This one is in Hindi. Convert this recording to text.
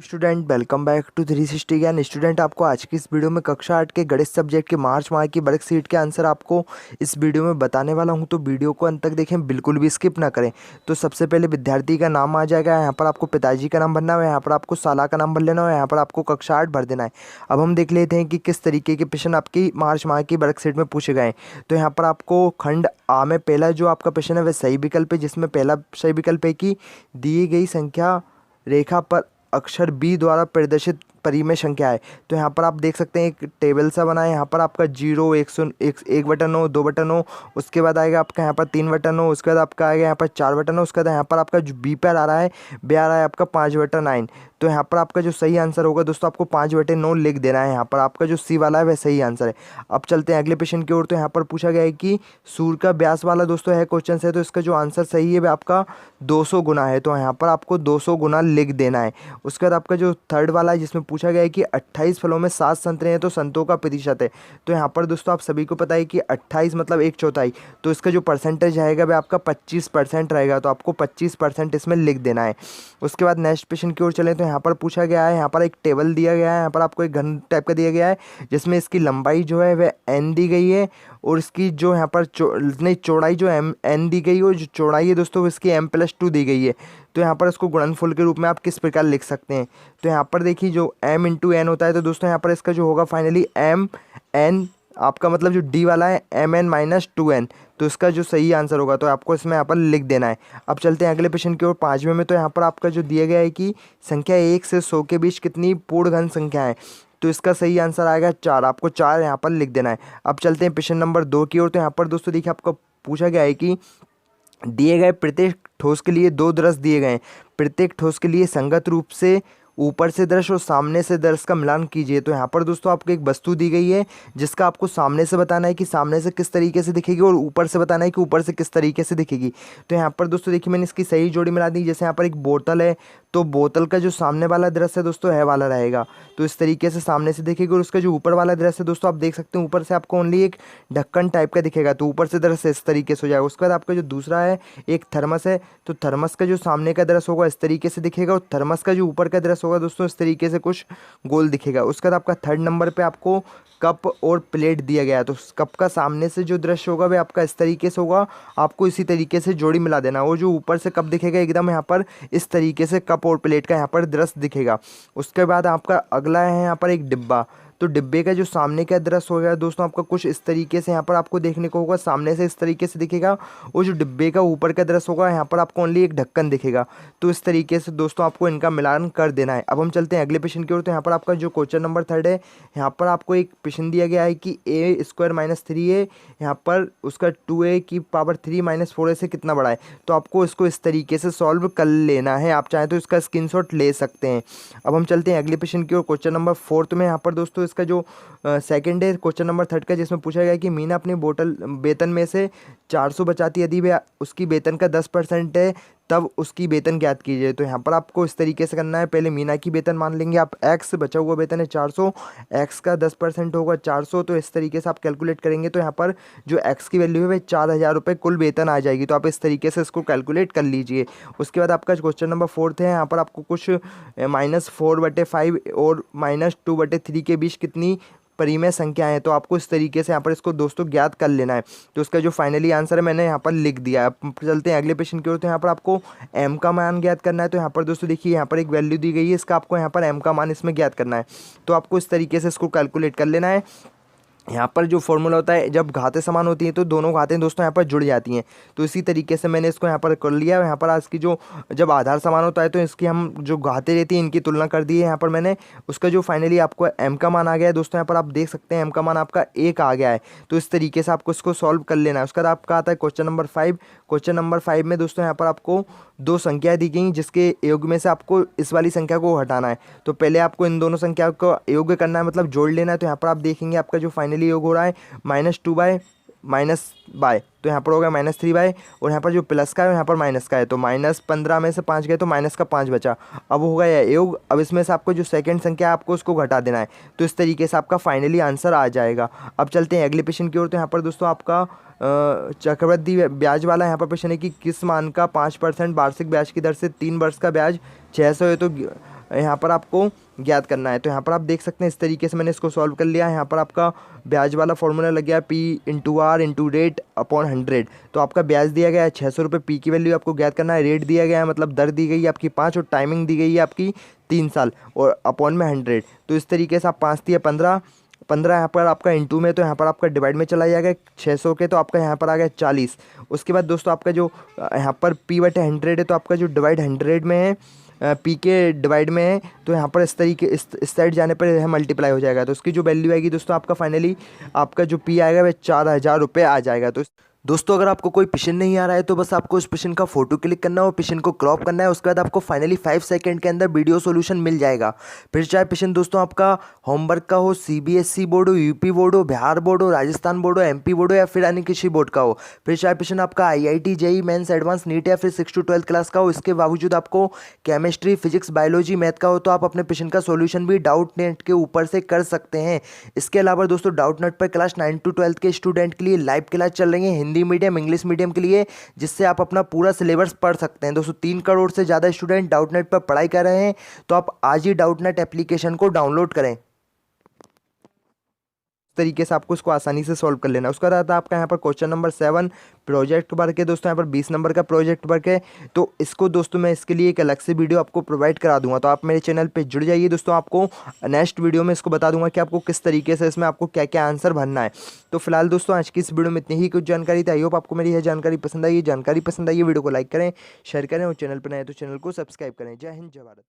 स्टूडेंट वेलकम बैक टू 360 ज्ञान। स्टूडेंट आपको आज की इस वीडियो में कक्षा 8 के गणित सब्जेक्ट के मार्च माह की वर्कशीट के आंसर आपको इस वीडियो में बताने वाला हूं, तो वीडियो को अंत तक देखें, बिल्कुल भी स्किप ना करें। तो सबसे पहले विद्यार्थी का नाम आ जाएगा, यहाँ पर आपको पिताजी का नाम भरना है, यहाँ पर आपको साला का नाम भर लेना है, यहाँ पर आपको कक्षा 8 भर देना है। अब हम देख लेते हैं कि किस तरीके के प्रश्न आपकी मार्च माह की वर्कशीट में पूछे गए। तो यहाँ पर आपको खंड आ में पहला जो आपका प्रश्न है वह सही विकल्प है, जिसमें पहला सही विकल्प है कि दी गई संख्या रेखा पर अक्षर बी द्वारा प्रदर्शित परिमेय संख्या है। तो यहाँ पर आप देख सकते हैं एक टेबल सा बना है, यहाँ पर आपका 0 1/9 2/9, उसके बाद आएगा आपका यहाँ पर 3/9, उसके बाद आपका आएगा यहाँ पर 4/9, उसके बाद यहाँ पर आपका जो बी पर आ रहा है बे आ रहा है आपका 5/9। तो यहाँ पर आपका जो सही आंसर होगा दोस्तों आपको 5/9 लिख देना है। यहाँ पर आपका जो सी वाला है वह सही आंसर है। अब चलते हैं अगले प्रश्न की ओर। तो यहाँ पर पूछा गया है कि सूर्य का व्यास वाला दोस्तों है क्वेश्चन है, तो इसका जो आंसर सही है वह आपका 200 गुना है। तो यहाँ पर आपको 200 गुना लिख देना है। उसके बाद आपका जो थर्ड वाला है जिसमें पूछा गया है कि 28 फलों में 7 संतरे हैं तो संतों का प्रतिशत है। तो यहाँ पर दोस्तों आप सभी को पता है कि 28 मतलब 1/4, तो इसका जो परसेंटेज आएगा वह आपका 25% रहेगा। तो आपको 25% इसमें लिख देना है। उसके बाद नेक्स्ट प्रश्न की ओर चलें। तो यहाँ पर पूछा गया है, यहाँ पर एक टेबल दिया गया है, यहाँ पर आपको एक घन टाइप का दिया गया है जिसमें इसकी लंबाई जो है वह n दी गई है, और इसकी जो यहाँ पर चौड़ाई जो n दी गई है, और जो चौड़ाई है दोस्तों इसकी m+2 दी गई है। तो यहाँ पर इसको गुणनफल के रूप में आप किस प्रकार लिख सकते हैं। तो यहाँ पर देखिए जो m × n होता है, तो दोस्तों यहाँ पर इसका जो होगा फाइनली mn, आपका मतलब जो d वाला है mn-2n, तो इसका जो सही आंसर होगा तो आपको इसमें यहाँ पर लिख देना है। अब चलते हैं अगले प्रश्न की ओर 5वें में। तो यहाँ पर आपका जो दिया गया है कि संख्या 1 से 100 के बीच कितनी पूर्ण घन संख्या है, तो इसका सही आंसर आएगा 4। आपको 4 यहाँ पर लिख देना है। अब चलते हैं प्रश्न नंबर 2 की ओर। तो यहाँ पर दोस्तों देखिए आपको पूछा गया है कि दिए गए प्रत्येक ठोस के लिए 2 दृश्य दिए गए हैं, प्रत्येक ठोस के लिए संगत रूप से ऊपर से दृश्य और सामने से दृश्य का मिलान कीजिए। तो यहाँ पर दोस्तों आपको एक वस्तु दी गई है जिसका आपको सामने से बताना है कि सामने से किस तरीके से दिखेगी, और ऊपर से बताना है कि ऊपर से किस तरीके से दिखेगी। तो यहाँ पर दोस्तों देखिए मैंने इसकी सही जोड़ी मिला दी। जैसे यहाँ पर एक बोतल है, तो बोतल का जो सामने वाला दृश्य है दोस्तों है वाला रहेगा, तो इस तरीके से सामने से दिखेगी। और उसका जो ऊपर वाला दृश्य है दोस्तों आप देख सकते हैं ऊपर से आपको ओनली एक ढक्कन टाइप का दिखेगा, तो ऊपर से दृश्य इस तरीके से हो जाएगा। उसके बाद आपका जो दूसरा है एक थर्मस है, तो थर्मस का जो सामने का दृश्य होगा इस तरीके से दिखेगा, और थर्मस का जो ऊपर का दृश्य होगा दोस्तों इस तरीके से कुछ गोल दिखेगा। उसके बाद आपका थर्ड नंबर पे आपको कप और प्लेट दिया गया है, तो कप का सामने से जो दृश्य होगा वह आपका इस तरीके से होगा, आपको इसी तरीके से जोड़ी मिला देना। वो जो ऊपर से कप दिखेगा एकदम यहाँ पर इस तरीके से कप और प्लेट का यहाँ पर दृश्य दिखेगा। उसके बाद आपका अगला है यहाँ पर एक डिब्बा, तो डिब्बे का जो सामने का दृश्य होगा दोस्तों आपका कुछ इस तरीके से यहाँ पर आपको देखने को होगा, सामने से इस तरीके से दिखेगा। और जो डिब्बे का ऊपर का दृश्य होगा यहाँ पर आपको ओनली एक ढक्कन दिखेगा। तो इस तरीके से दोस्तों आपको इनका मिलान कर देना है। अब हम चलते हैं अगले प्रश्न की ओर। तो यहाँ पर आपका जो क्वेश्चन नंबर 3 है, यहाँ पर आपको एक प्रश्न दिया गया है कि a² - 3a, यहाँ पर उसका 2a³ 4a से कितना बड़ा है। तो आपको इसको इस तरीके से सॉल्व कर लेना है। आप चाहें तो इसका स्क्रीनशॉट ले सकते हैं। अब हम चलते हैं अगले प्रश्न की ओर। क्वेश्चन नंबर 4 में यहाँ पर दोस्तों इसका जो सेकंड है क्वेश्चन नंबर 3 का, जिसमें पूछा गया कि मीना अपनी वेतन में से 400 बचाती है, यदि वह उसकी वेतन का 10% है तब उसकी वेतन ज्ञात कीजिए। तो यहाँ पर आपको इस तरीके से करना है, पहले मीना की वेतन मान लेंगे आप x, बचा हुआ वेतन है 400, x का 10% होगा 400, तो इस तरीके से आप कैलकुलेट करेंगे तो यहाँ पर जो x की वैल्यू है वह 4000 रुपये कुल वेतन आ जाएगी। तो आप इस तरीके से इसको कैलकुलेट कर लीजिए। उसके बाद आपका क्वेश्चन नंबर 4 है, यहाँ पर आपको कुछ -4/5 और -2/3 के बीच कितनी परिमेय संख्या है, तो आपको इस तरीके से यहाँ पर इसको दोस्तों ज्ञात कर लेना है। तो उसका जो फाइनली आंसर है मैंने यहाँ पर लिख दिया है। अब चलते हैं अगले प्रश्न की ओर। तो यहाँ पर आपको m का मान ज्ञात करना है। तो यहाँ पर दोस्तों देखिए यहाँ पर एक वैल्यू दी गई है, इसका आपको यहाँ पर m का मान इसमें ज्ञात करना है। तो आपको इस तरीके से इसको कैलकुलेट कर लेना है। यहाँ पर जो फॉर्मूला होता है, जब घातें समान होती हैं तो दोनों घातें दोस्तों यहाँ पर जुड़ जाती हैं, तो इसी तरीके से मैंने इसको यहाँ पर कर लिया। यहाँ पर आज की जो जब आधार समान होता है तो इसकी हम जो घातें रहती हैं इनकी तुलना कर दी है यहाँ पर मैंने। उसका जो फाइनली आपको m का मान आ गया है दोस्तों, यहाँ पर आप देख सकते हैं m का मान आपका 1 आ गया है। तो इस तरीके से आपको इसको सॉल्व कर लेना है। उसके बाद आपका आता है क्वेश्चन नंबर 5। क्वेश्चन नंबर 5 में दोस्तों यहाँ पर आपको 2 संख्या दी गई जिसके योग में से आपको इस वाली संख्या को हटाना है। तो पहले आपको इन दोनों संख्या को योग करना है, मतलब जोड़ लेना है। तो यहाँ पर आप देखेंगे आपका जो फाइनली योग हो रहा है -2 बाय, तो यहाँ पर होगा -3 और यहाँ पर जो प्लस का है यहाँ पर माइनस का है, तो -15 में से 5 गए तो -5 बचा। अब होगा यह योग। अब इसमें से आपको जो सेकंड संख्या है आपको उसको घटा देना है। तो इस तरीके से आपका फाइनली आंसर आ जाएगा। अब चलते हैं अगले प्रश्न की ओर। तो यहाँ पर दोस्तों आपका चक्रवृद्धि ब्याज वाला यहाँ पर प्रश्न है कि किस मान का 5% वार्षिक ब्याज की दर से 3 वर्ष का ब्याज 600 है, तो यहाँ पर आपको ज्ञात करना है। तो यहाँ पर आप देख सकते हैं इस तरीके से मैंने इसको सॉल्व कर लिया। यहाँ पर आपका ब्याज वाला फॉर्मूला लग गया P/R/रेट अपॉन 100। तो आपका ब्याज दिया गया है 600 रुपये, पी की वैल्यू आपको ज्ञात करना है, रेट दिया गया है मतलब दर दी गई है आपकी 5 और टाइमिंग दी गई है आपकी 3 साल और अपॉन में 100। तो इस तरीके से आप 5 दिए 15 15 यहाँ पर आपका इंटू में, तो यहाँ पर आपका डिवाइड में चला जाएगा 600 के, तो आपका यहाँ पर आ गया 40। उसके बाद दोस्तों आपका जो यहाँ पर P/100 है, तो आपका जो डिवाइड 100 में है, पी के डिवाइड में है, तो यहाँ पर इस तरीके इस साइड जाने पर यह मल्टीप्लाई हो जाएगा। तो उसकी जो वैल्यू आएगी दोस्तों आपका फाइनली आपका जो पी आएगा वह 4000 रुपये आ जाएगा। तो दोस्तों अगर आपको कोई पिशन नहीं आ रहा है तो बस आपको उस पिशन का फोटो क्लिक करना है और पिशन को क्रॉप करना है। उसके बाद आपको फाइनली 5 सेकंड के अंदर वीडियो सॉल्यूशन मिल जाएगा। फिर चाहे पिशन दोस्तों आपका होमवर्क का हो, सीबीएसई बोर्ड हो, यूपी बोर्ड हो, बिहार बोर्ड हो, राजस्थान बोर्ड हो, एमपी बोर्ड हो या फिर अन्य किसी बोर्ड का हो। फिर चाहे पिशन आपका IIT, JEE Mains, advance, NEET या फिर 6 to 12 क्लास का हो। इसके बावजूद आपको केमिस्ट्री, फिजिक्स, बायोलॉजी, मैथ का हो तो आप अपने पिशन का सोल्यूशन भी डाउट नेट के ऊपर से कर सकते हैं। इसके अलावा दोस्तों डाउट नेट पर क्लास 9 to 12 के स्टूडेंट के लिए लाइव क्लास चल रही है, हिंदी मीडियम, इंग्लिश मीडियम के लिए, जिससे आप अपना पूरा सिलेबस पढ़ सकते हैं। दोस्तों 3 करोड़ से ज़्यादा स्टूडेंट डाउट नेट पर पढ़ाई कर रहे हैं, तो आप आज ही डाउट नेट एप्लीकेशन को डाउनलोड करें। तरीके से आपको इसको आसानी से सॉल्व कर लेना। उसका रहता है आपका यहाँ पर क्वेश्चन नंबर 7 प्रोजेक्ट वर्क है दोस्तों, यहाँ पर 20 नंबर का प्रोजेक्ट वर्क है। तो इसको दोस्तों मैं इसके लिए एक अलग से वीडियो आपको प्रोवाइड करा दूंगा, तो आप मेरे चैनल पे जुड़ जाइए दोस्तों। आपको नेक्स्ट वीडियो में इसको बता दूंगा कि आपको किस तरीके से इसमें आपको क्या क्या आंसर भरना है। तो फिलहाल दोस्तों आज की इस वीडियो में इतनी ही कुछ जानकारी थी। आई होप आपको मेरी यह जानकारी पसंद आई। वीडियो को लाइक करें, शेयर करें और चैनल पर नए तो चैनल को सब्सक्राइब करें। जय हिंद, जय भारत।